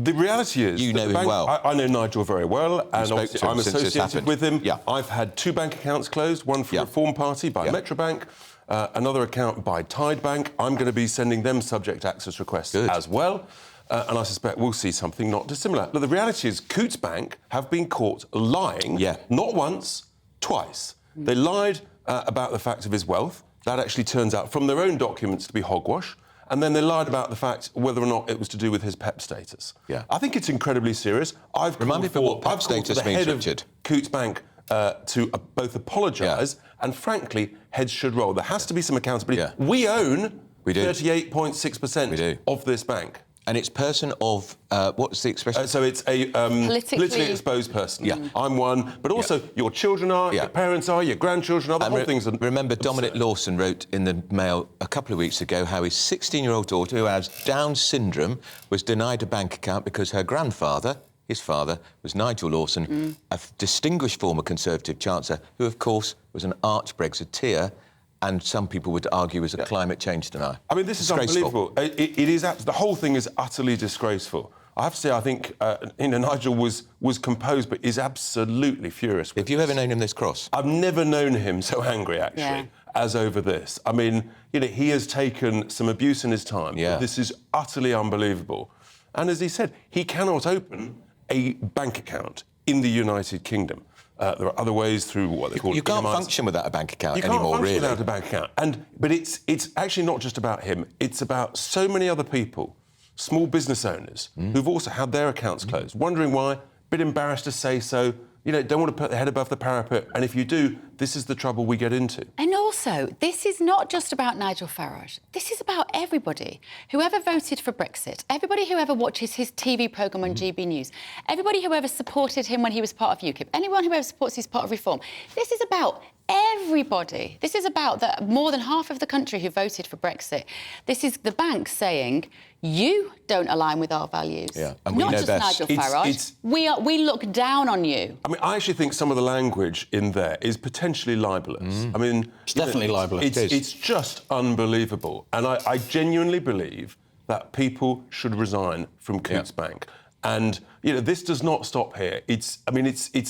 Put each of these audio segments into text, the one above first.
the reality is... You know him well. I know Nigel very well, and obviously I'm associated with him. Yeah. I've had 2 bank accounts closed, one for Reform Party by Metrobank, another account by Tide Bank. I'm going to be sending them subject access requests as well. And I suspect we'll see something not dissimilar. But the reality is Coutts Bank have been caught lying, not once, twice. They lied about the fact of his wealth. That actually turns out, from their own documents, to be hogwash. And then they lied about the fact whether or not it was to do with his PEP status. Yeah. I think it's incredibly serious. Remind me what PEP status means, Richard. Coutts Bank to both apologise and, frankly, heads should roll. There has to be some accountability. Yeah. We own 38.6% of this bank. And it's person of, what's the expression? So it's a politically exposed person. Yeah. I'm one, but also your children are, your parents are, your grandchildren are, the whole thing's... Remember, Dominic Lawson wrote in the Mail a couple of weeks ago how his 16-year-old daughter, who has Down syndrome, was denied a bank account because her grandfather, his father, was Nigel Lawson, a distinguished former Conservative Chancellor, who, of course, was an arch-Brexiteer, and some people would argue was a climate change denier. I mean, this is unbelievable. It is the whole thing is utterly disgraceful. I have to say, I think Nigel was composed, but is absolutely furious. Have you ever known him this cross? I've never known him so angry, actually, as over this. I mean, he has taken some abuse in his time. But this is utterly unbelievable. And as he said, he cannot open a bank account in the United Kingdom. There are other ways through what they call... You can't function without a bank account anymore, really. You can't function without a bank account. But it's actually not just about him. It's about so many other people, small business owners, who've also had their accounts closed, wondering why, a bit embarrassed to say so, don't want to put their head above the parapet. And if you do, this is the trouble we get into. And also, this is not just about Nigel Farage. This is about everybody. Whoever voted for Brexit, everybody who ever watches his TV programme on GB News, everybody who ever supported him when he was part of UKIP, anyone who ever supports his part of Reform. This is about everybody. This is about more than half of the country who voted for Brexit. This is the bank saying, you don't align with our values. Yeah, and not we know just best. Nigel Farage. We look down on you. I mean, I actually think some of the language in there is potentially libellous. I mean... It's definitely libellous. It's just unbelievable. And I genuinely believe that people should resign from Coutts Bank. And, this does not stop here. It's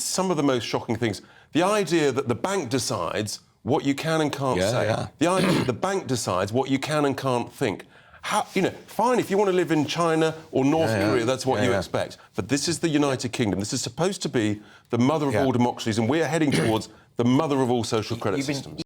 some of the most shocking things. The idea that the bank decides what you can and can't say. The idea that the bank decides what you can and can't think. How, fine, if you want to live in China or North Korea, that's what you expect. But this is the United Kingdom. This is supposed to be the mother of all democracies, and we're heading towards the mother of all social credit systems.